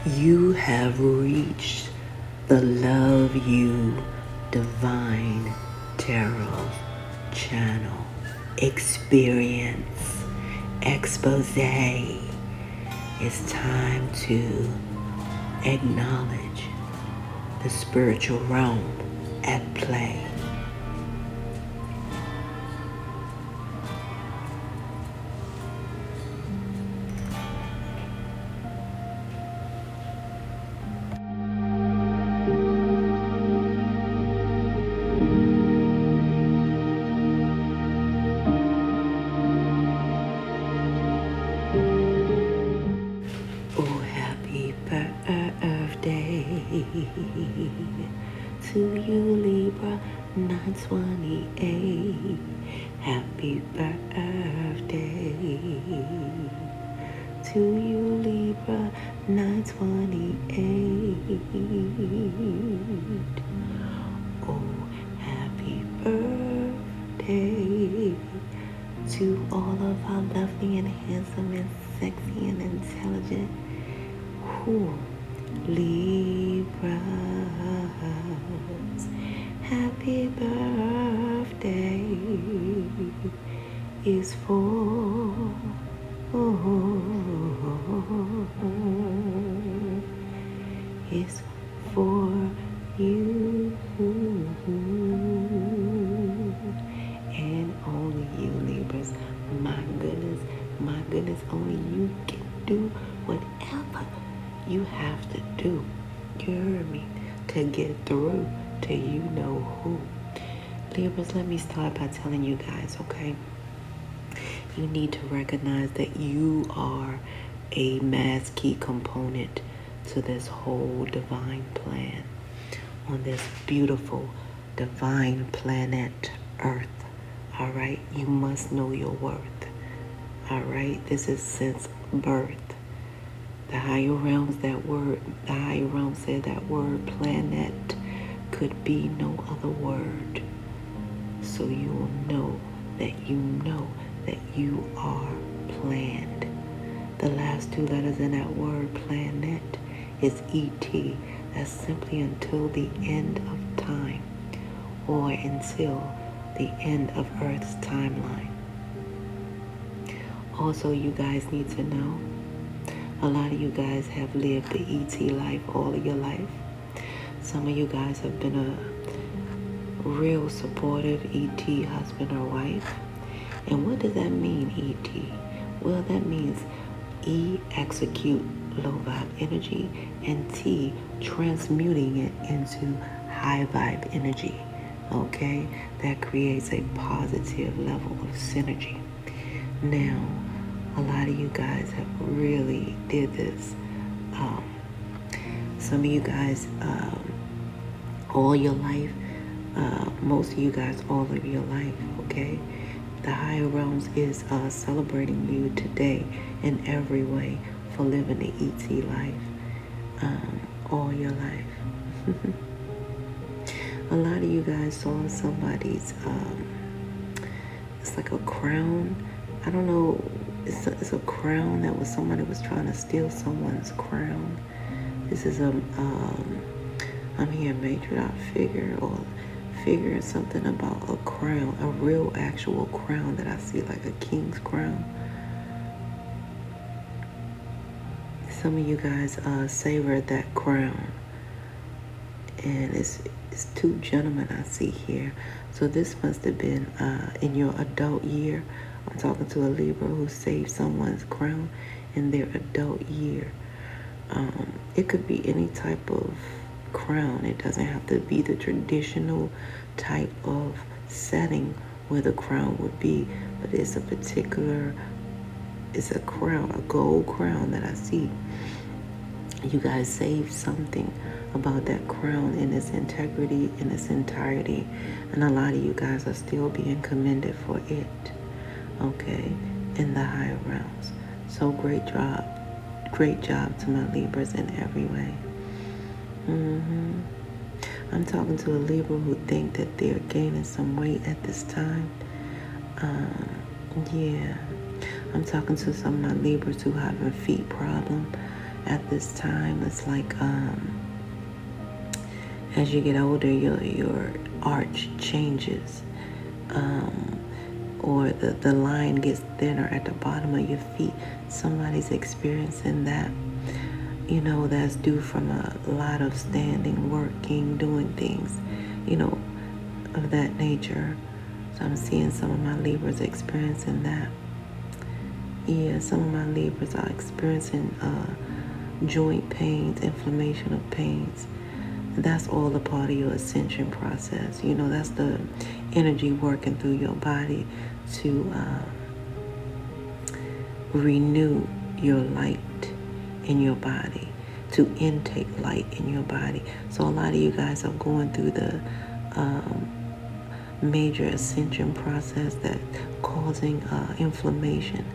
You have reached the Love You Divine Tarot channel. Experience expose. It's time to acknowledge the spiritual realm at play. Oh, happy birthday to you, Libra 928. Happy birthday to you, Libra 928. Oh, happy birthday to all of our lovely and handsome and sexy and intelligent Libras. Happy birthday is for is for you and only you, Libras. My goodness, only you can do whatever you have to do. You heard me, to get through to you know who. Libras, let me start by telling you guys, okay? You need to recognize that you are a mass key component to this whole divine plan on this beautiful divine planet Earth. All right, you must know your worth. All right, this is since birth. The higher realms, the higher realm said that word planet could be no other word. So you will know that you are planned. The last two letters in that word planet is ET. That's simply until the end of time or until the end of Earth's timeline. Also, you guys need to know, a lot of you guys have lived the ET life all of your life. Some of you guys have been a real supportive ET husband or wife. And what does that mean, ET? Well, that means E, execute low vibe energy, and T, transmuting it into high vibe energy. Okay? That creates a positive level of synergy. Now, a lot of you guys have really did this. Some of you guys, all your life, most of you guys, all of your life, okay? The higher realms is celebrating you today in every way for living the ET life, all your life. A lot of you guys saw somebody's, it's like a crown. I don't know, it's a crown that somebody was trying to steal someone's crown. This is I'm hearing matriarch figure or figuring something about a crown, a real actual crown that I see like a king's crown. Some of you guys savored that crown. And it's two gentlemen I see here. So this must have been in your adult year. I'm talking to a Libra who saved someone's crown in their adult year. It could be any type of crown. It doesn't have to be the traditional type of setting where the crown would be, but it's a crown, a gold crown that I see. You guys saved something about that crown in its integrity, in its entirety, and a lot of you guys are still being commended for it, okay, in the higher realms. So great job to my Libras in every way. I'm talking to a Libra who think that they're gaining some weight at this time. Yeah, I'm talking to some of my Libras who having feet problem. at this time. It's like as you get older, your arch changes, or the line gets thinner at the bottom of your feet. Somebody's experiencing that. That's due from a lot of standing, working, doing things, of that nature. So I'm seeing some of my Libras experiencing that. Yeah, some of my Libras are experiencing joint pains, inflammation of pains. That's all a part of your ascension process. That's the energy working through your body to renew your light in your body, to intake light in your body. So a lot of you guys are going through the major ascension process that causing inflammation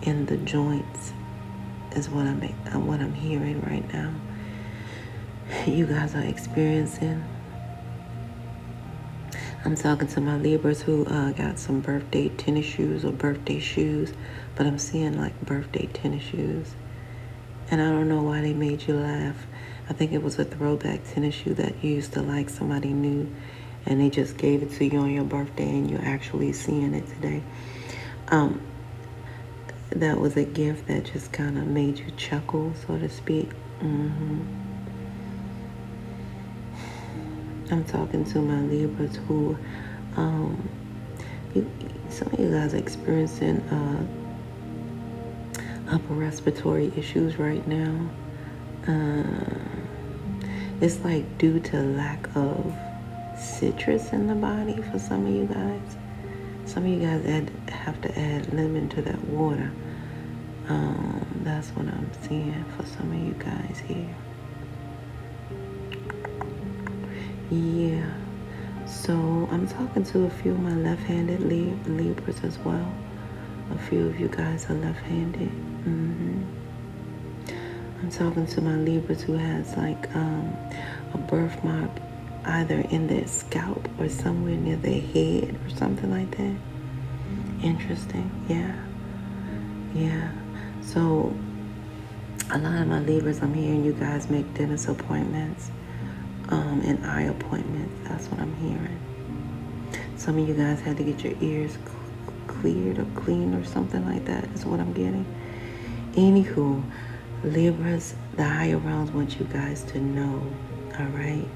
in the joints is what I'm hearing right now. You guys are experiencing. I'm talking to my Libras who got some birthday tennis shoes or birthday shoes, but I'm seeing like birthday tennis shoes. And I don't know why they made you laugh. I think it was a throwback tennis shoe that you used to like, somebody new, and they just gave it to you on your birthday and you're actually seeing it today. That was a gift that just kind of made you chuckle, so to speak. I'm talking to my Libras who, some of you guys are experiencing upper respiratory issues right now. It's like due to lack of citrus in the body for some of you guys. Some of you guys have to add lemon to that water. That's what I'm seeing for some of you guys here. Yeah. So I'm talking to a few of my left-handed Libras as well. A few of you guys are left-handed. I'm talking to my Libras who has like a birthmark either in their scalp or somewhere near their head or something like that. Interesting. Yeah. So a lot of my Libras, I'm hearing you guys make dentist appointments and eye appointments. That's what I'm hearing. Some of you guys had to get your ears cleared or cleaned or something like that is what I'm getting. Anywho, Libras, the higher realms want you guys to know, all right,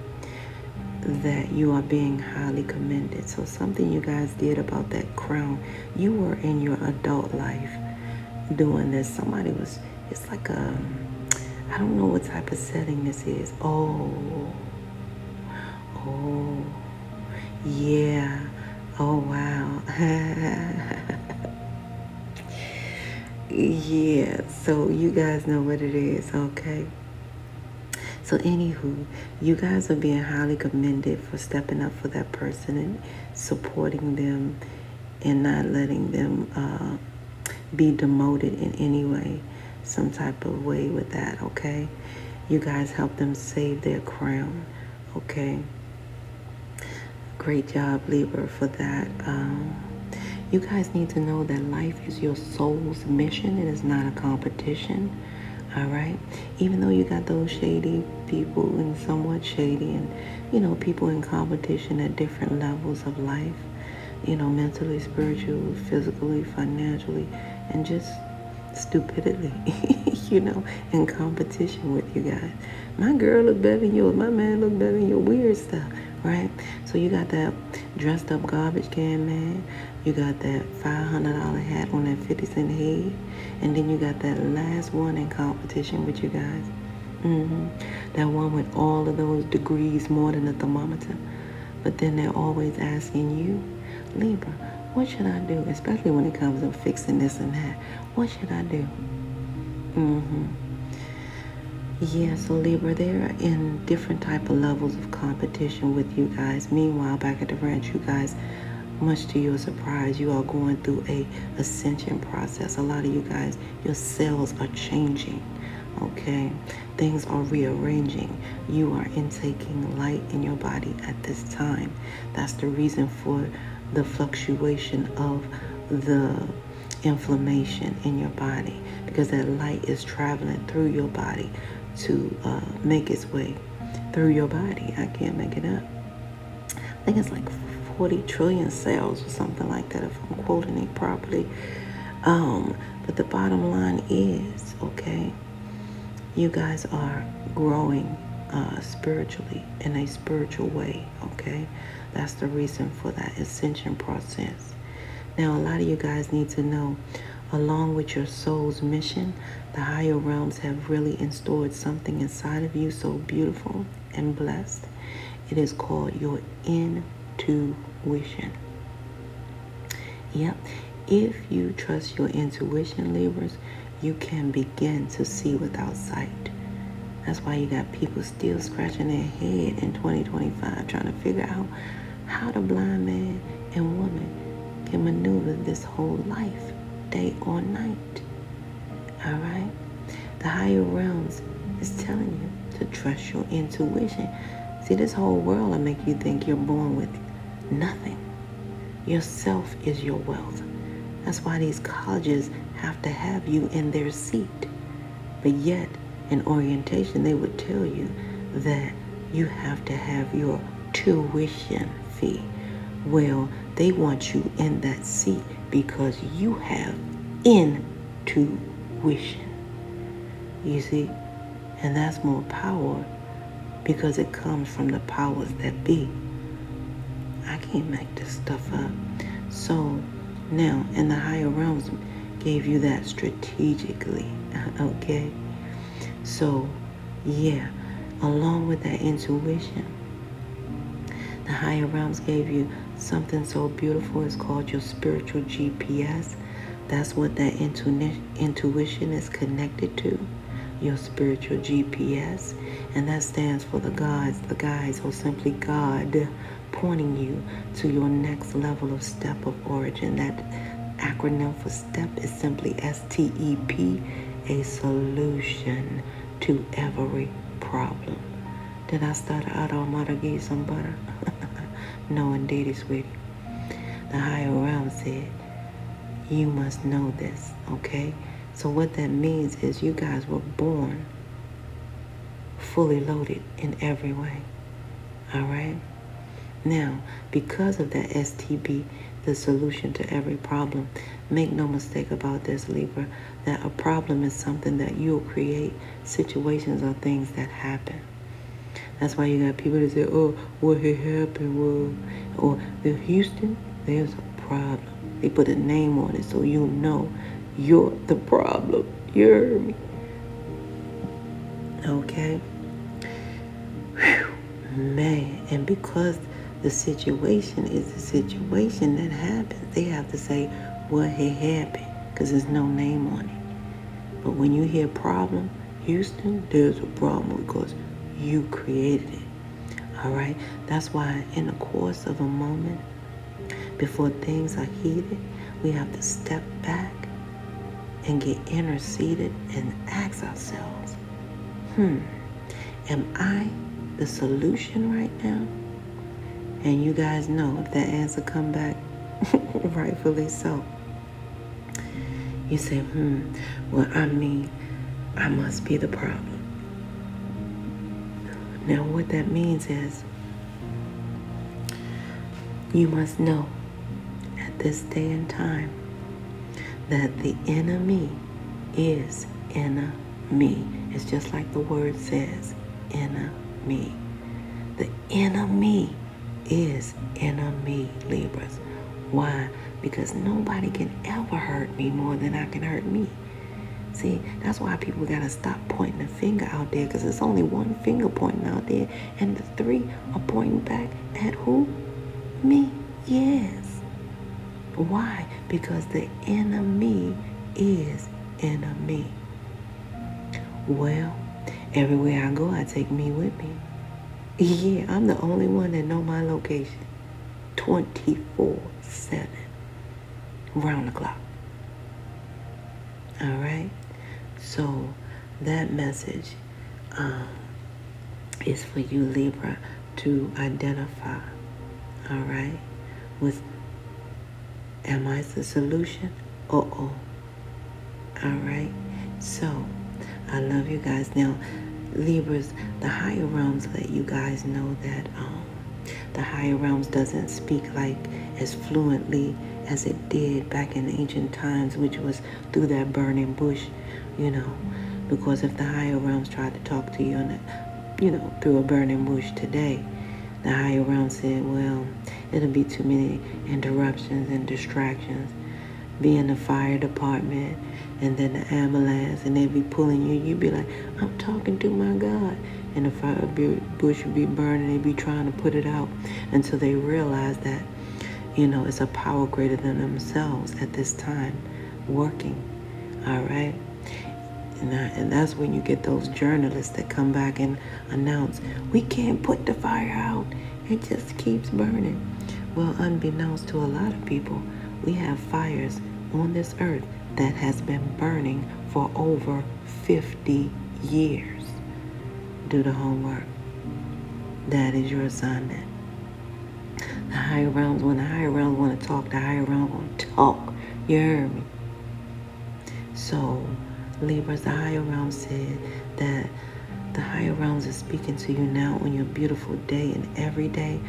that you are being highly commended. So something you guys did about that crown, you were in your adult life doing this. Somebody was, it's like a, I don't know what type of setting this is. Oh, yeah. Oh, wow. Yeah, so you guys know what it is, okay? So anywho, you guys are being highly commended for stepping up for that person and supporting them and not letting them be demoted in any way, some type of way with that, okay? You guys help them save their crown, okay? Great job, Libra, for that. You guys need to know that life is your soul's mission. It is not a competition, all right? Even though you got those shady people and somewhat shady and, people in competition at different levels of life, mentally, spiritually, physically, financially, and just stupidly, in competition with you guys. My girl look better than yours. My man look better than your weird stuff, right? So you got that dressed up garbage can man. You got that $500 hat on that 50-cent head. And then you got that last one in competition with you guys. That one with all of those degrees more than a thermometer. But then they're always asking you, Libra, what should I do? Especially when it comes to fixing this and that. What should I do? Yeah, so Libra, they're in different type of levels of competition with you guys. Meanwhile, back at the ranch, you guys, much to your surprise, you are going through a ascension process. A lot of you guys, your cells are changing, okay? Things are rearranging. You are intaking light in your body at this time. That's the reason for the fluctuation of the inflammation in your body, because that light is traveling through your body to make its way through your body. I can't make it up. I think it's like 40 trillion cells or something like that, if I'm quoting it properly. But the bottom line is, okay, you guys are growing spiritually in a spiritual way, okay? That's the reason for that ascension process. Now, a lot of you guys need to know, along with your soul's mission, the higher realms have really installed something inside of you so beautiful and blessed. It is called your intuition. Yep. If you trust your intuition, Libras, you can begin to see without sight. That's why you got people still scratching their head in 2025 trying to figure out how the blind man and woman can maneuver this whole life, day or night. All right? The higher realms is telling you to trust your intuition. See, this whole world will make you think you're born with nothing. Yourself is your wealth. That's why these colleges have to have you in their seat. But yet, in orientation, they would tell you that you have to have your tuition fee. Well, they want you in that seat because you have intuition. You see? And that's more power because it comes from the powers that be. I can't make this stuff up. So now, and the higher realms gave you that strategically, okay? So, yeah, along with that intuition, the higher realms gave you something so beautiful. It's called your spiritual GPS. That's what that intuition is connected to, your spiritual GPS. And that stands for the gods, the guides, or simply God pointing you to your next level of step of origin. That acronym for STEP is simply STEP, a solution to every problem. Did I start out on mother give you some butter? No, indeedy, sweetie. The higher realm said, you must know this, okay? So what that means is you guys were born fully loaded in every way, all right? Now, because of that STB, the solution to every problem, make no mistake about this, Libra, that a problem is something that you'll create. Situations are things that happen. That's why you got people that say, oh, what had happened was, or in Houston, there's a problem. They put a name on it so you know you're the problem. You heard me? Okay? Whew. Man, and because the situation is the situation that happens, they have to say what had happened because there's no name on it. But when you hear problem, Houston, there's a problem because you created it. All right? That's why in the course of a moment, before things are heated, we have to step back and get interceded and ask ourselves, am I the solution right now? And you guys know if that answer come back, rightfully so. You say, well, I mean, I must be the problem. Now, what that means is you must know at this day and time that the enemy is enemy. It's just like the word says, enemy. The enemy is enemy, Libras. Why? Because nobody can ever hurt me more than I can hurt me. See, that's why people got to stop pointing the finger out there, because there's only one finger pointing out there, and the three are pointing back at who? Me. Yes. Why? Because the enemy is enemy. Well, everywhere I go, I take me with me. Yeah, I'm the only one that know my location 24/7, round the clock. All right? So that message is for you, Libra, to identify, all right, with, am I the solution Uh-oh. All right. So, I love you guys. Now, Libras, the higher realms let you guys know that the higher realms doesn't speak like as fluently as it did back in ancient times, which was through that burning bush, you know. Because if the higher realms tried to talk to you, through a burning bush today, the higher realm said, well, it'll be too many interruptions and distractions. Be in the fire department and then the ambulance, and they'd be pulling you. You'd be like, I'm talking to my God. And the fire bush would be burning. They'd be trying to put it out until they realize that, it's a power greater than themselves at this time working. All right? And that's when you get those journalists that come back and announce, we can't put the fire out. It just keeps burning. Well, unbeknownst to a lot of people, we have fires on this earth that has been burning for over 50 years. Do the homework. That is your assignment. The higher realms, when the higher realms want to talk, the higher realms want to talk. You heard me? So, Libras, the higher realms said that the higher realms is speaking to you now on your beautiful day and every day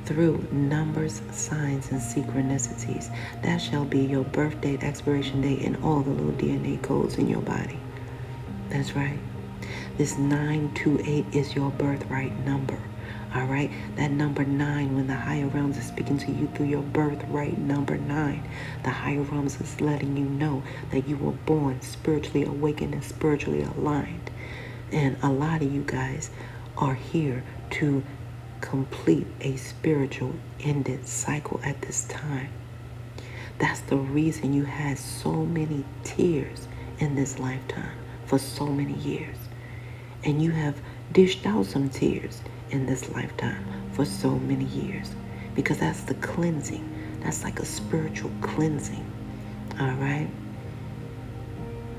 through numbers, signs, and synchronicities. That shall be your birth date, expiration date, and all the little DNA codes in your body. That's right. This 928 is your birthright number. All right? That number 9, when the higher realms is speaking to you through your birthright number 9, the higher realms is letting you know that you were born spiritually awakened and spiritually aligned. And a lot of you guys are here to complete a spiritual ended cycle at this time. That's the reason you had so many tears in this lifetime for so many years. And you have dished out some tears in this lifetime for so many years. Because that's the cleansing. That's like a spiritual cleansing. All right?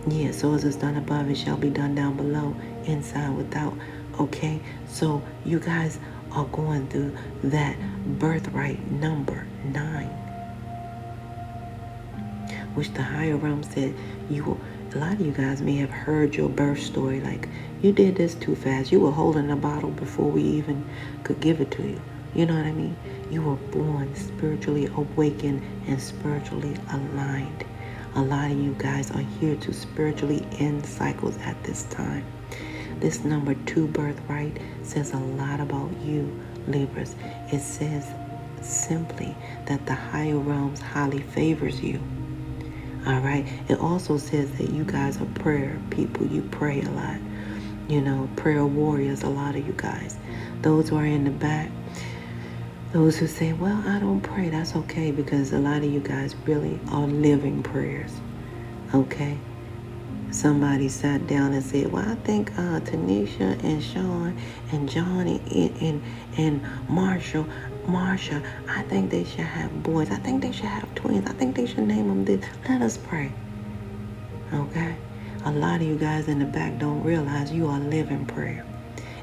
Yeah, so as it's done above, it shall be done down below, inside, without. Okay? So you guys are going through that birthright number 9, which the higher realm said a lot of you guys may have heard your birth story, like you did this too fast. You were holding a bottle before we even could give it to you. You know what I mean? You were born spiritually awakened and spiritually aligned. A lot of you guys are here to spiritually end cycles at this time. This number 2 birthright says a lot about you, Libras. It says simply that the higher realms highly favors you. All right. It also says that you guys are prayer people. You pray a lot. Prayer warriors, a lot of you guys. Those who are in the back, those who say, well, I don't pray. That's okay, because a lot of you guys really are living prayers. Okay. Somebody sat down and said, well, I think Tanisha and Sean and Johnny and Marsha, I think they should have boys. I think they should have twins. I think they should name them this. Let us pray. Okay? A lot of you guys in the back don't realize you are living prayer.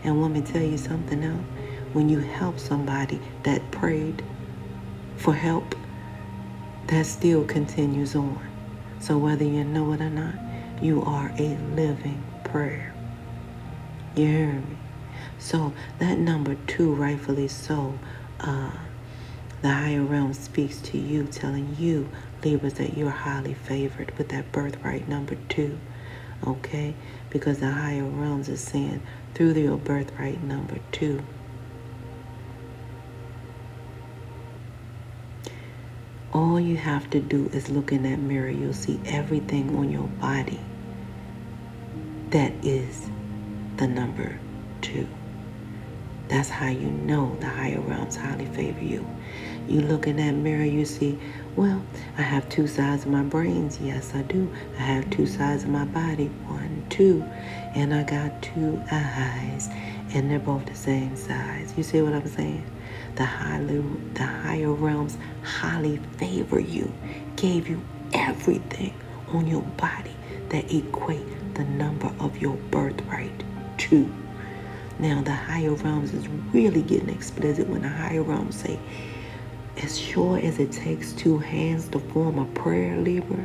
And let me tell you something else. When you help somebody that prayed for help, that still continues on. So whether you know it or not, you are a living prayer. You hear me? So that number 2, rightfully so, the higher realm speaks to you, telling you, Libras, that you're highly favored with that birthright number 2. Okay? Because the higher realms is saying through your birthright number 2, all you have to do is look in that mirror. You'll see everything on your body that is the number 2. That's how you know the higher realms highly favor you. You look in that mirror, you see, well, I have 2 sides of my brains. Yes, I do. I have 2 sides of my body. 1, 2. And I got 2 eyes. And they're both the same size. You see what I'm saying? The higher realms highly favor you. Gave you everything on your body that equate the number of your birthright 2. Now, the higher realms is really getting explicit when the higher realms say, as sure as it takes 2 hands to form a prayer, Libra,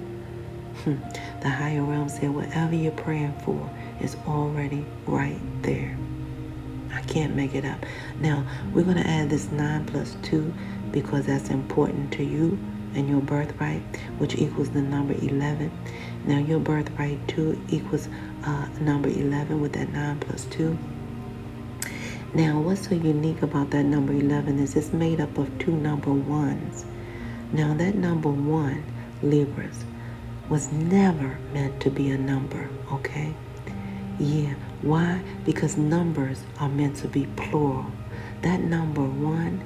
The higher realm said whatever you're praying for is already right there. I can't make it up. Now, we're going to add this 9 plus 2 because that's important to you and your birthright, which equals the number 11. Now, your birthright 2 equals number 11 with that 9 plus 2. Now, what's so unique about that number 11 is it's made up of 2 number 1s. Now, that number 1, Libras, was never meant to be a number, okay? Yeah, why? Because numbers are meant to be plural. That number 1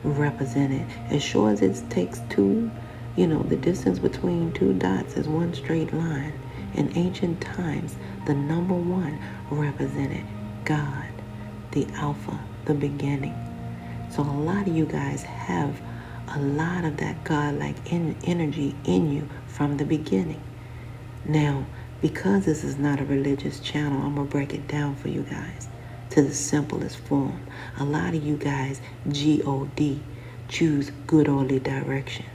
represented, as sure as it takes 2, the distance between 2 dots is 1 straight line. In ancient times, the number 1 represented God, the Alpha, the beginning. So a lot of you guys have a lot of that God-like energy in you from the beginning. Now, because this is not a religious channel, I'm going to break it down for you guys to the simplest form. A lot of you guys, G-O-D, choose good orderly direction.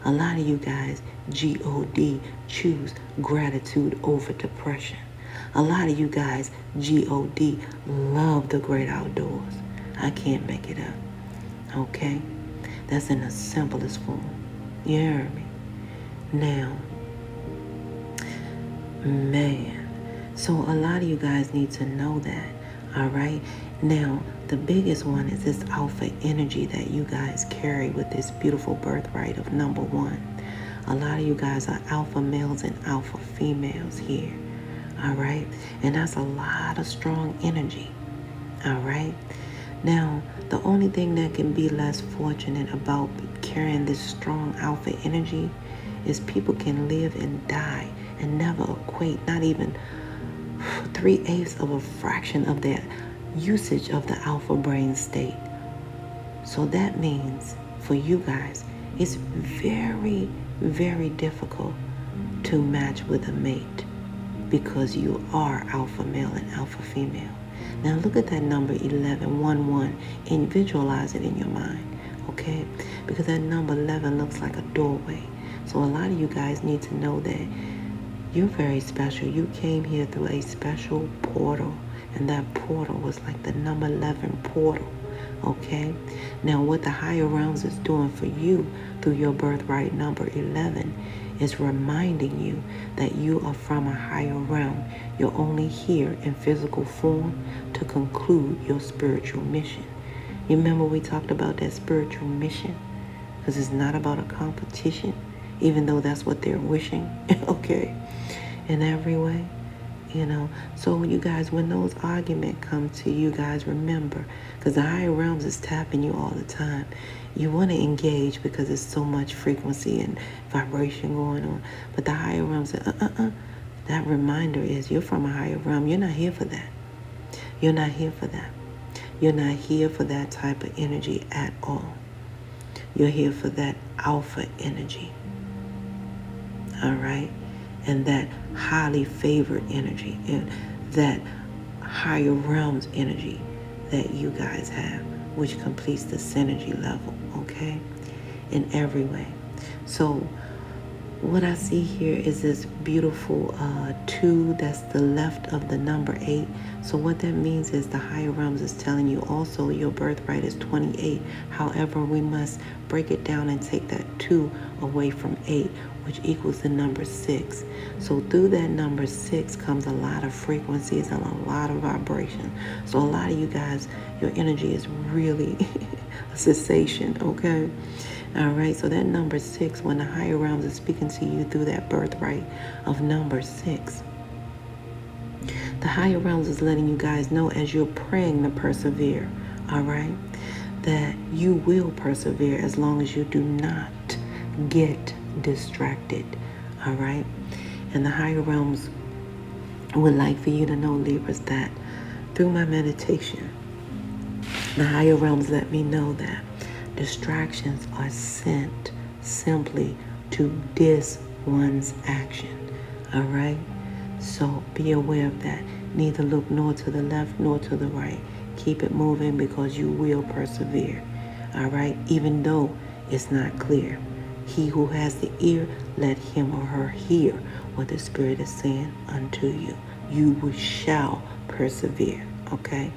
A lot of you guys, G-O-D, choose gratitude over depression. A lot of you guys, G-O-D, love the great outdoors. I can't make it up. Okay? That's in the simplest form. You heard me? Now, man, so a lot of you guys need to know that. All right? Now, the biggest one is this alpha energy that you guys carry with this beautiful birthright of number 1. A lot of you guys are alpha males and alpha females here. All right? And that's a lot of strong energy. All right? Now, the only thing that can be less fortunate about carrying this strong alpha energy is people can live and die and never equate, not even 3/8 of a fraction of their usage of the alpha brain state. So that means for you guys, it's very, very difficult to match with a mate because you are alpha male and alpha female. Now look at that number 11, 1, 1, and visualize it in your mind, okay? Because that number 11 looks like a doorway. So a lot of you guys need to know that you're very special. You came here through a special portal, and that portal was like the number 11 portal, okay? Now what the higher realms is doing for you through your birthright number 11 is reminding you that you are from a higher realm. You're only here in physical form to conclude your spiritual mission. You remember we talked about that spiritual mission? Because it's not about a competition, even though that's what they're wishing, okay, in every way. So you guys, when those arguments come to you guys, remember, because the higher realms is tapping you all the time. You want to engage because there's so much frequency and vibration going on. But the higher realms say, that reminder is you're from a higher realm. You're not here for that. You're not here for that. You're not here for that type of energy at all. You're here for that alpha energy. All right? And that highly favored energy and that higher realms energy that you guys have, which completes the synergy level, okay, in every way. So what I see here is this beautiful 2 that's the left of the number 8. So what that means is the higher realms is telling you also your birthright is 28. However, we must break it down and take that 2 away from 8, which equals the number 6. So through that number 6 comes a lot of frequencies and a lot of vibration. So a lot of you guys, your energy is really a cessation, okay? All right, so that number 6, when the higher realms are speaking to you through that birthright of number 6, the higher realms is letting you guys know as you're praying to persevere, all right, that you will persevere as long as you do not get distracted, all right? And the higher realms would like for you to know, Libras, that through my meditation, the higher realms let me know that distractions are sent simply to dis one's action, all right? So be aware of that. Neither look nor to the left nor to the right. Keep it moving because you will persevere, all right? Even though it's not clear. He who has the ear, let him or her hear what the Spirit is saying unto you. You shall persevere, okay?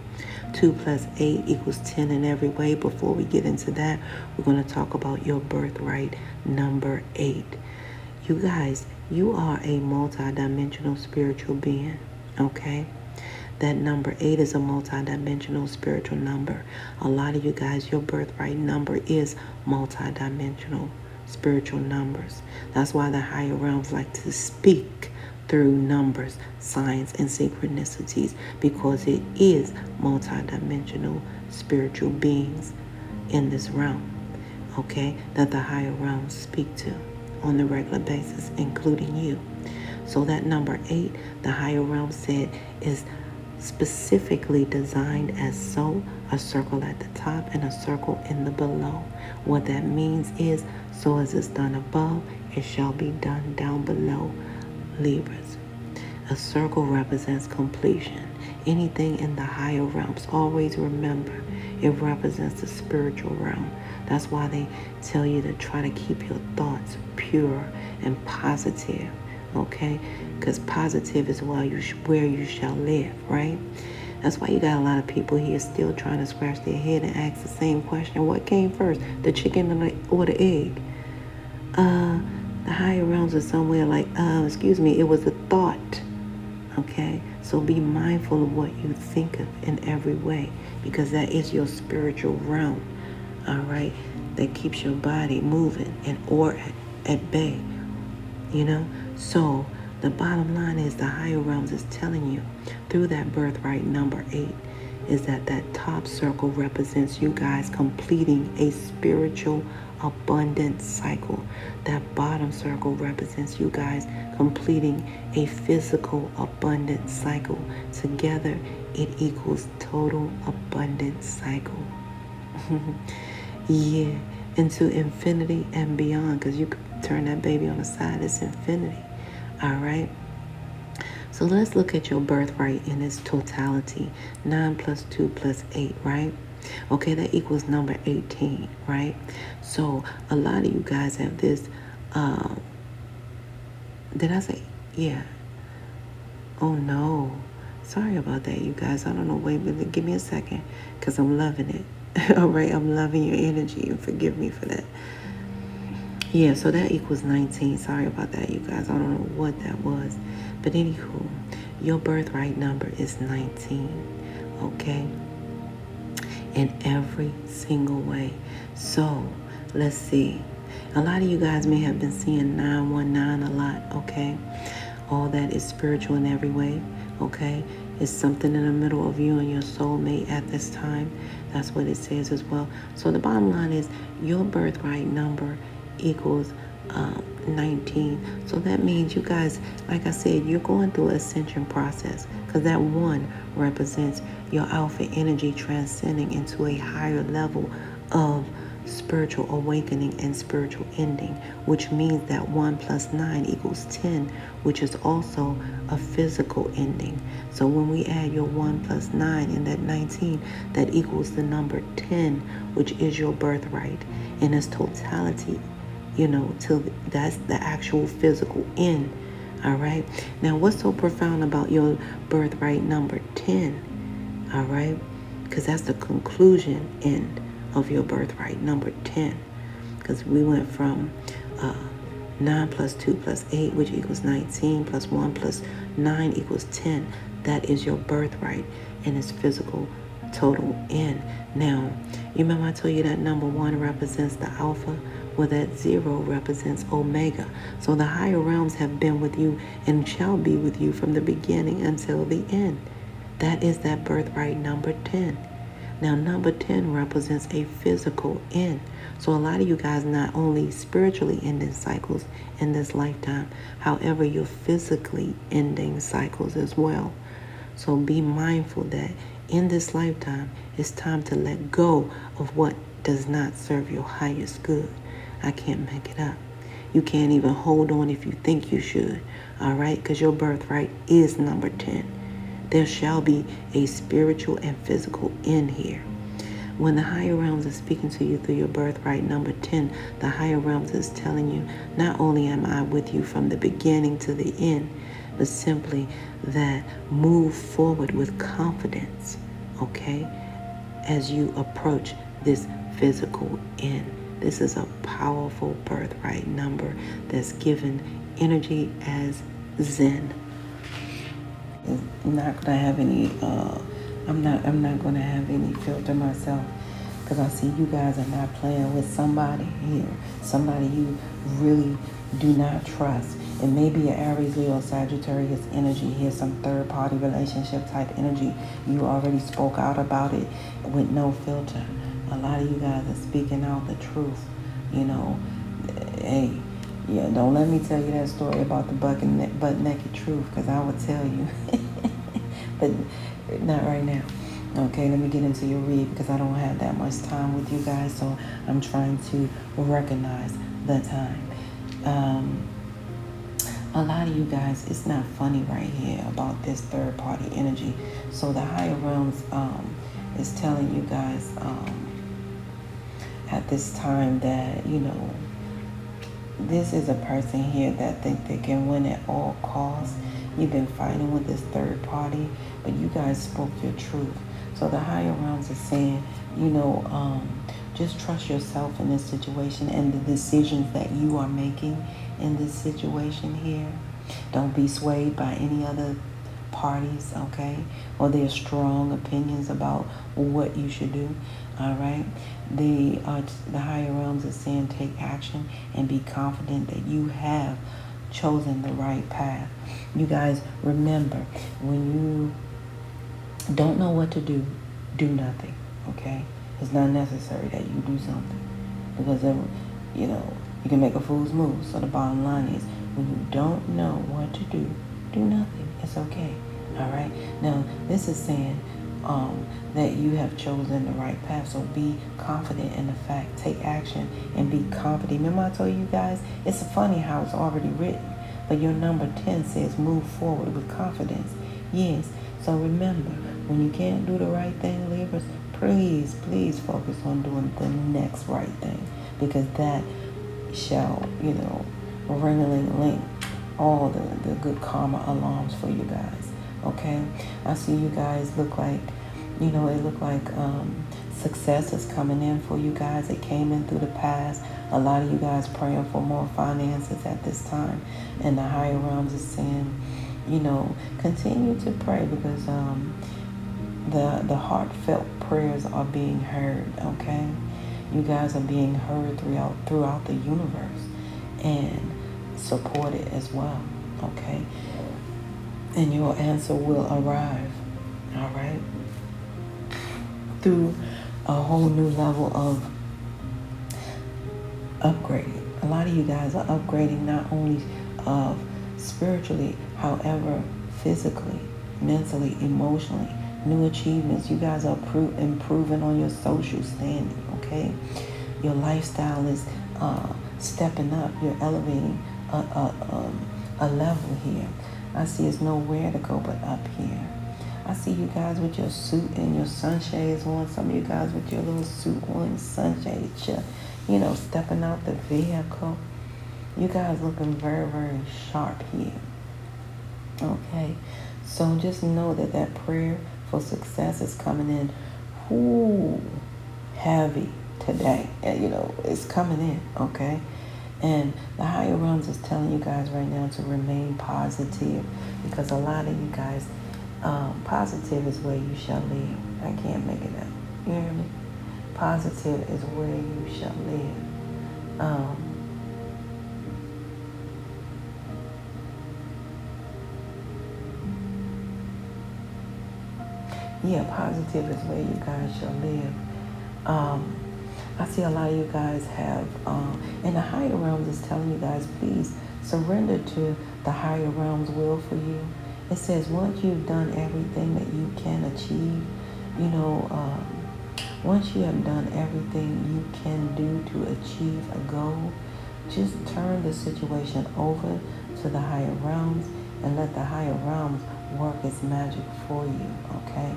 2 plus 8 equals 10 in every way. Before we get into that, we're going to talk about your birthright number 8. You guys, you are a multidimensional spiritual being, okay? That number 8 is a multidimensional spiritual number. A lot of you guys, your birthright number is multidimensional spiritual numbers. That's why the higher realms like to speak through numbers, signs, and synchronicities, because it is multidimensional spiritual beings in this realm, okay, that the higher realms speak to on a regular basis, including you. So that number 8, the higher realm said, is specifically designed as so, a circle at the top and a circle in the below. What that means is, so as it's done above, it shall be done down below, Libras. A circle represents completion. Anything in the higher realms, always remember, it represents the spiritual realm. That's why they tell you to try to keep your thoughts pure and positive, okay? Because positive is where you shall live, right? That's why you got a lot of people here still trying to scratch their head and ask the same question. What came first, the chicken or the egg? The higher realms are somewhere like, it was a thought, okay? So be mindful of what you think of in every way, because that is your spiritual realm, all right? That keeps your body moving and or at bay, you know? So the bottom line is the higher realms is telling you through that birthright number 8 is that top circle represents you guys completing a spiritual abundant cycle. That bottom circle represents you guys completing a physical abundant cycle. Together, it equals total abundant cycle. Yeah, into infinity and beyond, because you could turn that baby on the side, it's infinity. All right. So let's look at your birthright in its totality. 9 plus 2 plus 8, right? Okay, that equals number 18, right? So a lot of you guys have this, did I say, yeah. Oh no, sorry about that, you guys. I don't know, wait, but give me a second, because I'm loving it. All right, I'm loving your energy, and forgive me for that. Yeah, so that equals 19. Sorry about that, you guys. I don't know what that was. But anywho, your birthright number is 19, okay? In every single way. So, let's see. A lot of you guys may have been seeing 919 a lot, okay? All that is spiritual in every way, okay? It's something in the middle of you and your soulmate at this time. That's what it says as well. So the bottom line is your birthright number equals 19. So that means you guys, like I said, you're going through an ascension process, because that 1 represents your alpha energy transcending into a higher level of spiritual awakening and spiritual ending, which means that 1 plus 9 equals 10, which is also a physical ending. So when we add your 1 plus 9 and that 19, that equals the number 10, which is your birthright in its totality, you know, till that's the actual physical end. All right. Now, what's so profound about your birthright number 10? All right. Because that's the conclusion end of your birthright number 10. Because we went from 9 plus 2 plus 8, which equals 19, plus 1 plus 9 equals 10. That is your birthright and its physical total end. Now, you remember I told you that number 1 represents the alpha? Well, that 0 represents omega. So the higher realms have been with you and shall be with you from the beginning until the end. That is that birthright number 10. Now, number 10 represents a physical end. So a lot of you guys not only spiritually ending cycles in this lifetime, however, you're physically ending cycles as well. So be mindful that in this lifetime, it's time to let go of what does not serve your highest good. I can't make it up. You can't even hold on if you think you should, all right? Because your birthright is number 10. There shall be a spiritual and physical end here. When the higher realms are speaking to you through your birthright number 10, the higher realms is telling you, not only am I with you from the beginning to the end, but simply that move forward with confidence, okay, as you approach this physical end. This is a powerful birthright number that's given energy as Zen. I'm not gonna have any. I'm not gonna have any filter myself, because I see you guys are not playing with somebody here. Somebody you really do not trust. It may be an Aries, Leo, Sagittarius energy here, some third-party relationship type energy. You already spoke out about it with no filter. A lot of you guys are speaking out the truth. You know, hey, yeah, don't let me tell you that story about the butt naked truth, because I would tell you. But not right now. Okay, let me get into your read, because I don't have that much time with you guys, so I'm trying to recognize the time. A lot of you guys, it's not funny right here about this third party energy. So the higher realms is telling you guys at this time that, you know, this is a person here that think they can win at all costs. You've been fighting with this third party, but you guys spoke your truth. So the higher realms are saying, you know, just trust yourself in this situation and the decisions that you are making in this situation here. Don't be swayed by any other parties, okay? Or their strong opinions about what you should do, all right? The higher realms are saying take action and be confident that you have chosen the right path. You guys, remember, when you don't know what to do, do nothing, okay? It's not necessary that you do something, because, you know, you can make a fool's move. So the bottom line is, when you don't know what to do, do nothing. It's okay, all right? Now, this is saying that you have chosen the right path, so be confident in the fact. Take action and be confident. Remember I told you guys, it's funny how it's already written, but your number 10 says move forward with confidence. Yes, so remember, when you can't do the right thing, Libras, please focus on doing the next right thing, because that shall, you know, ring-a-ling-a-ling, all the good karma alarms for you guys, okay? I see you guys look like, you know, it looked like success is coming in for you guys. It came in through the past. A lot of you guys praying for more finances at this time, and the higher realms is saying, you know, continue to pray, because the heartfelt prayers are being heard, okay? You guys are being heard throughout the universe and supported as well, okay? And your answer will arrive, all right? Through a whole new level of upgrading. A lot of you guys are upgrading not only spiritually, however, physically, mentally, emotionally, new achievements. You guys are improving on your social standing, okay? Your lifestyle is stepping up. You're elevating a level here. I see it's nowhere to go but up here. I see you guys with your suit and your sunshades on. Some of you guys with your little suit on, sunshades, you know, stepping out the vehicle. You guys looking very, very sharp here. Okay, so just know that that prayer for success is coming in heavy today. And, you know, it's coming in, okay? And the higher realms is telling you guys right now to remain positive, because a lot of you guys, positive is where you shall live. I can't make it up. You hear me? Positive is where you shall live. Yeah, positive is where you guys shall live. I see a lot of you guys have, and the higher realms is telling you guys, please surrender to the higher realms' will for you. It says once you've done everything that you can achieve, you know, once you have done everything you can do to achieve a goal, just turn the situation over to the higher realms and let the higher realms work its magic for you, okay?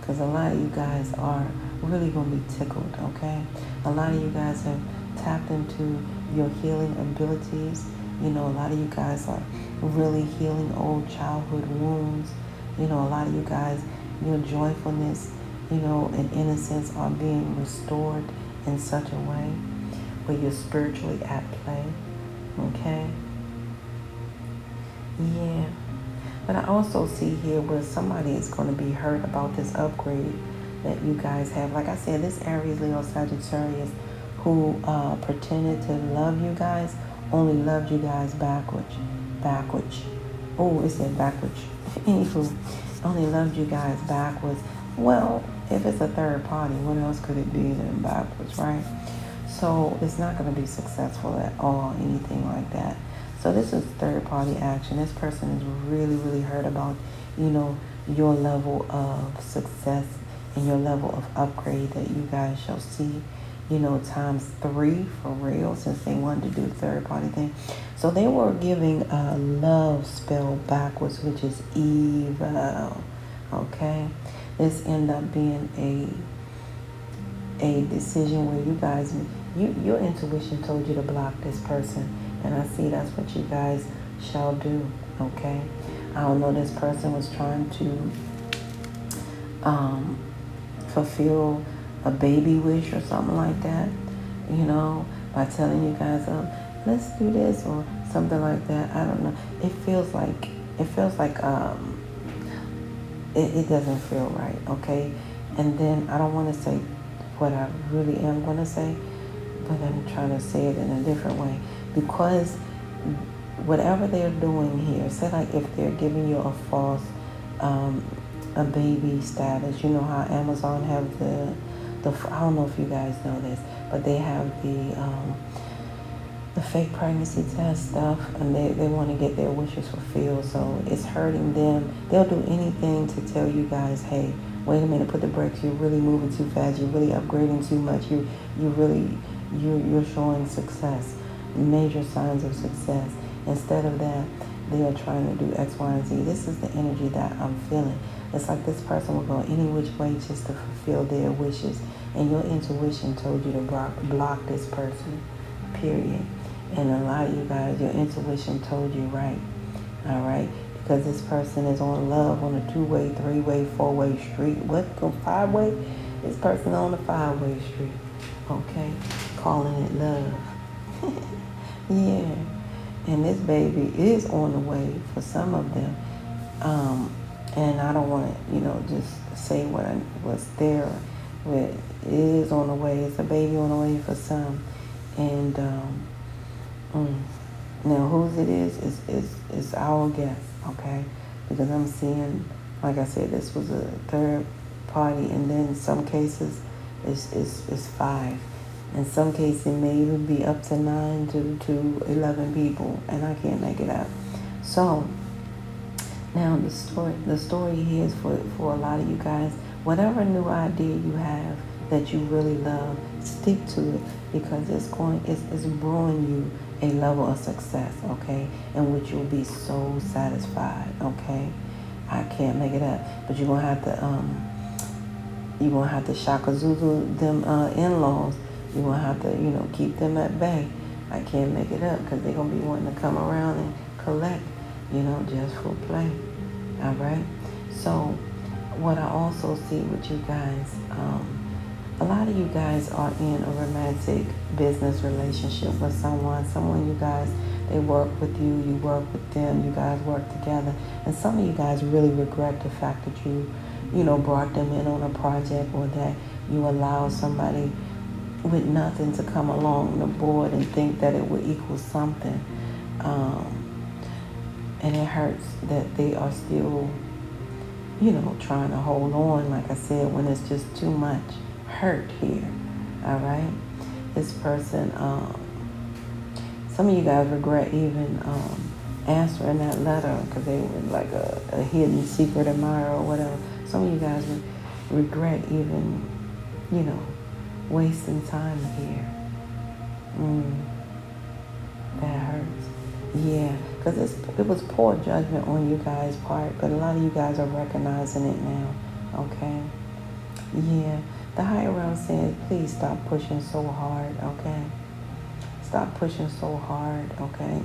because a lot of you guys are really going to be tickled, okay? A lot of you guys have tapped into your healing abilities. You know, a lot of you guys are really healing old childhood wounds. You know, a lot of you guys, your joyfulness, you know, and innocence are being restored in such a way where you're spiritually at play, okay? Yeah. But I also see here where somebody is going to be hurt about this upgrade that you guys have. Like I said, this Aries, Leo, Sagittarius who pretended to love you guys only loved you guys backwards. Backwards. Oh, it said backwards. Anywho, only loved you guys backwards. Well, if it's a third party, what else could it be than backwards, right? So it's not going to be successful at all, anything like that. So this is third party action. This person is really, really hurt about, you know, your level of success and your level of upgrade that you guys shall see, you know, times 3 for real, since they wanted to do the third party thing. So they were giving a love spell backwards, which is evil. Okay. This ended up being a decision where you guys, your intuition told you to block this person. And I see that's what you guys shall do, okay? I don't know, this person was trying to fulfill a baby wish or something like that, you know, by telling you guys, let's do this or something like that. I don't know. It feels like, it doesn't feel right, okay? And then I don't want to say what I really am going to say, but I'm trying to say it in a different way. Because whatever they're doing here, say like if they're giving you a false, a baby status, you know how Amazon have the I don't know if you guys know this, but they have the fake pregnancy test stuff, and they want to get their wishes fulfilled. So it's hurting them. They'll do anything to tell you guys, hey, wait a minute, put the brakes. You're really moving too fast. You're really upgrading too much. You're showing success, major signs of success. Instead of that, they are trying to do X, Y, and Z. This is the energy that I'm feeling. It's like this person will go any which way just to fulfill their wishes. And your intuition told you to block this person, period. And a lot of you guys, your intuition told you right, all right? Because this person is on love on a 2-way, 3-way, 4-way street. What, go 5-way? This person on a 5-way street, okay? Calling it love. Yeah. And this baby is on the way for some of them. And I don't want to, you know, just say what's there. But it is on the way. It's a baby on the way for some. And now whose it is our guess, okay? Because I'm seeing, like I said, this was a third party, and then in some cases it's 5. In some cases it may even be up to 9 to 11 people, and I can't make it up. So now the story here is for a lot of you guys, whatever new idea you have that you really love, stick to it, because it's brewing you a level of success, okay, in which you'll be so satisfied, okay? I can't make it up, but you're gonna have to shaka zulu them in-laws. You're gonna have to, you know, keep them at bay. I can't make it up, because they're gonna be wanting to come around and collect, you know, just for play. All right. So what I also see with you guys, a lot of you guys are in a romantic business relationship with someone. Someone you guys, they work with you, you work with them, you guys work together. And some of you guys really regret the fact that you know, brought them in on a project, or that you allowed somebody with nothing to come along the board and think that it would equal something. And it hurts that they are still, you know, trying to hold on, like I said, when it's just too much hurt here, all right? This person, some of you guys regret even answering that letter, because they were like a hidden secret admirer or whatever. Some of you guys regret even, you know, wasting time here. That hurts. Yeah, because it was poor judgment on you guys' part, but a lot of you guys are recognizing it now, okay? Yeah, the higher realm says, please stop pushing so hard, okay? Stop pushing so hard, okay?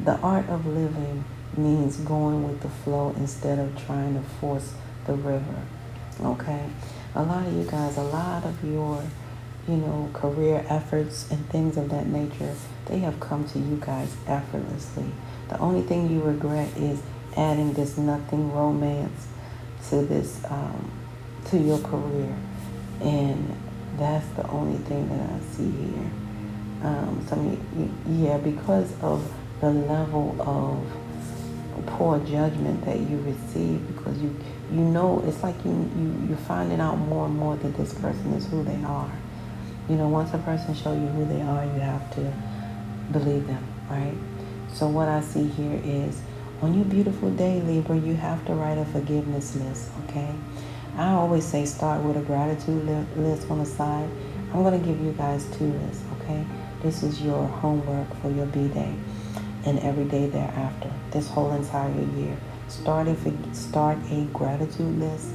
The art of living means going with the flow instead of trying to force the river, okay? A lot of you guys, a lot of your, career efforts and things of that nature, they have come to you guys effortlessly. The only thing you regret is adding this nothing romance to this, to your career. And that's the only thing that I see here. Yeah, because of the level of poor judgment that you receive, because you know, it's like you're finding out more and more that this person is who they are. Once a person show you who they are, you have to believe them, right? So what I see here is, on your beautiful day, Libra, you have to write a forgiveness list, okay? I always say start with a gratitude list on the side. I'm going to give you guys 2 lists, okay? This is your homework for your B-Day and every day thereafter, this whole entire year. Start a gratitude list,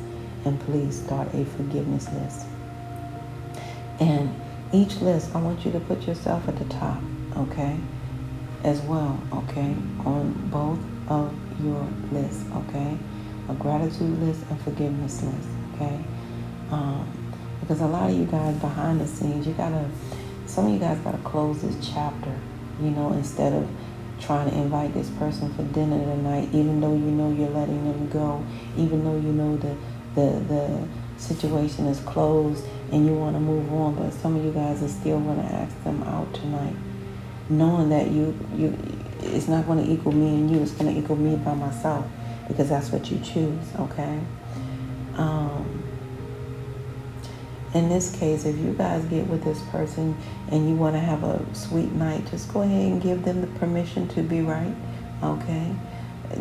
and please start a forgiveness list. And each list, I want you to put yourself at the top, okay? As well, okay? On both of your lists, okay? A gratitude list and forgiveness list, okay? Because a lot of you guys behind the scenes, some of you guys gotta close this chapter, instead of trying to invite this person for dinner tonight, even though you know you're letting them go, even though you know the situation is closed and you want to move on, but some of you guys are still going to ask them out tonight, knowing that you it's not going to equal me and you, it's going to equal me by myself, because that's what you choose, okay? In this case, if you guys get with this person and you want to have a sweet night, just go ahead and give them the permission to be right, okay?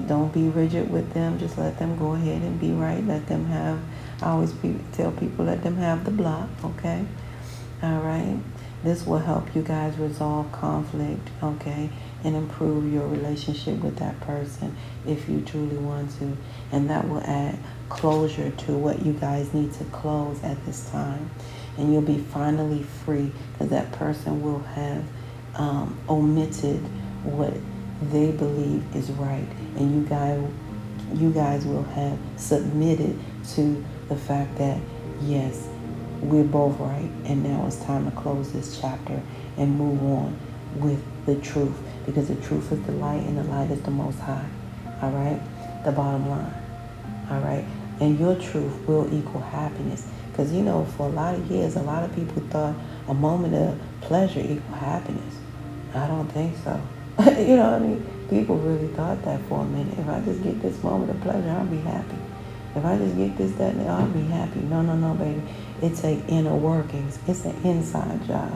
Don't be rigid with them. Just let them go ahead and be right. Let them have, I always tell people, let them have the block, okay? All right? This will help you guys resolve conflict, okay? And improve your relationship with that person if you truly want to. And that will add closure to what you guys need to close at this time. And you'll be finally free, because that person will have omitted what they believe is right. And you guys will have submitted to the fact that, yes, we're both right, and now it's time to close this chapter and move on with the truth, because the truth is the light and the light is the Most High, all right? The bottom line, all right? And your truth will equal happiness, because, for a lot of years, a lot of people thought a moment of pleasure equal happiness. I don't think so. You know what I mean? People really thought that for a minute. If I just get this moment of pleasure, I'll be happy. If I just get this, that, and I'll be happy. No, baby. It's an inner workings. It's an inside job.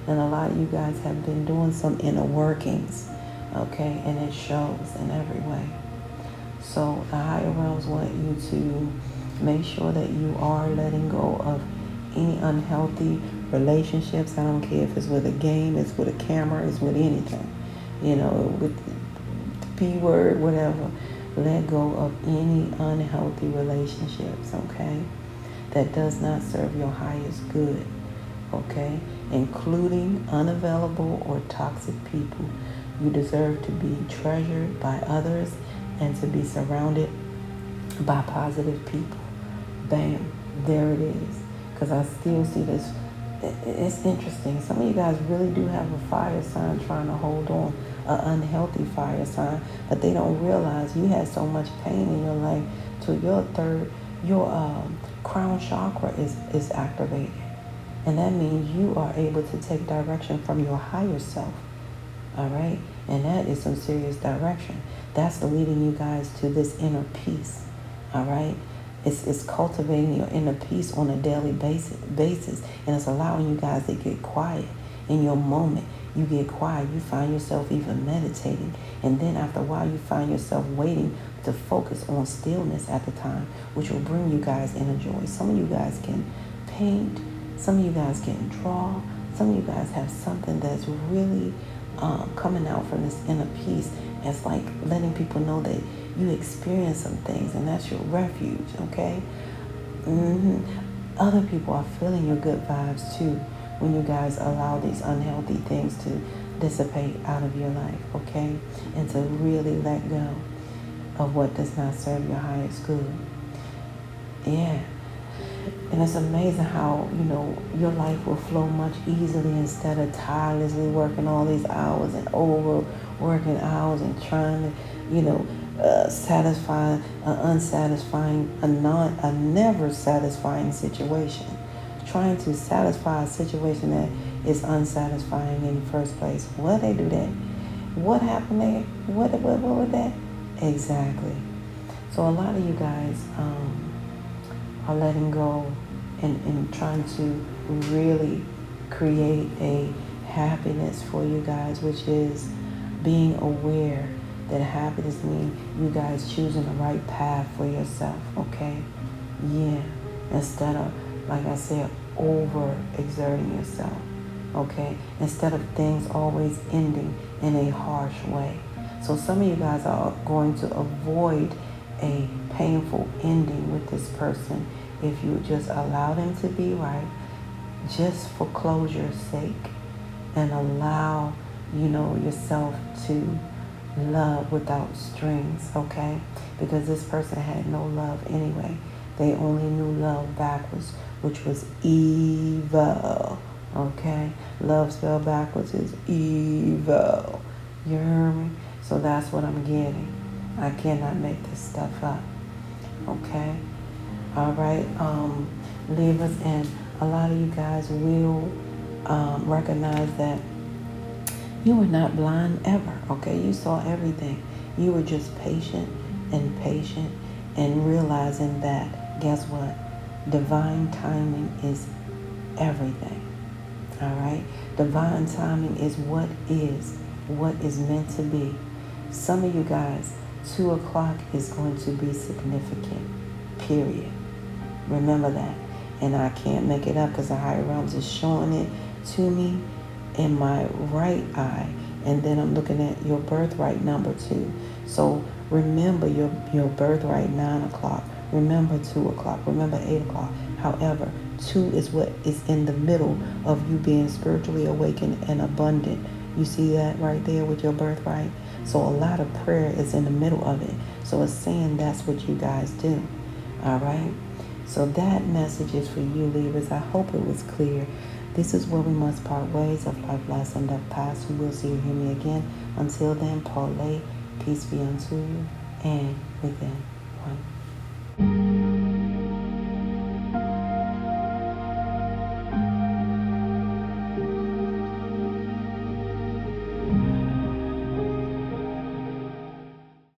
And a lot of you guys have been doing some inner workings, okay? And it shows in every way. So the higher realms want you to make sure that you are letting go of any unhealthy relationships. I don't care if it's with a game, it's with a camera, it's with anything. With the P word, whatever. Let go of any unhealthy relationships, okay? That does not serve your highest good, okay? Including unavailable or toxic people. You deserve to be treasured by others and to be surrounded by positive people. Bam, there it is. Because I still see this. It's interesting. Some of you guys really do have a fire sign trying to hold on, an unhealthy fire sign, but they don't realize you had so much pain in your life to your crown chakra is activated. And that means you are able to take direction from your higher self. All right? And that is some serious direction. That's leading you guys to this inner peace. All right? It's cultivating your inner peace on a daily basis. And it's allowing you guys to get quiet in your moment. You get quiet. You find yourself even meditating. And then after a while, you find yourself waiting to focus on stillness at the time, which will bring you guys inner joy. Some of you guys can paint. Some of you guys can draw. Some of you guys have something that's really coming out from this inner peace. It's like letting people know that you experience some things, and that's your refuge, okay? Other people are feeling your good vibes too when you guys allow these unhealthy things to dissipate out of your life, okay? And to really let go of what does not serve your highest good. Yeah. And it's amazing how, your life will flow much easily instead of tirelessly working all these hours and overworking hours and trying to, satisfy an unsatisfying, a never satisfying situation. Trying to satisfy a situation that is unsatisfying in the first place. Why they do that? What happened there? What was that? Exactly. So a lot of you guys are letting go and trying to really create a happiness for you guys, which is being aware that happiness means you guys choosing the right path for yourself, okay? Yeah. Instead of, like I said, over exerting yourself, okay? Instead of things always ending in a harsh way. So some of you guys are going to avoid a painful ending with this person if you just allow them to be right, just for closure's sake, and allow, yourself to love without strings, okay? Because this person had no love anyway. They only knew love backwards, which was evil, okay? Love spelled backwards is evil. You hear me? So that's what I'm getting. I cannot make this stuff up, okay? All right, Libras, and a lot of you guys will recognize that you were not blind ever, okay? You saw everything. You were just patient and realizing that, guess what? Divine timing is everything, all right? Divine timing is what is meant to be. Some of you guys, 2 o'clock is going to be significant, period. Remember that. And I can't make it up because the higher realms is showing it to me in my right eye. And then I'm looking at your birthright number too. So remember your birthright 9 o'clock. Remember 2 o'clock. Remember 8 o'clock. However, 2 is what is in the middle of you being spiritually awakened and abundant. You see that right there with your birthright? So a lot of prayer is in the middle of it. So it's saying that's what you guys do. All right? So that message is for you, Libras. I hope it was clear. This is where we must part ways. Of life, lesson of past. We will see you, hear me again. Until then, parlay, peace be unto you, and within one.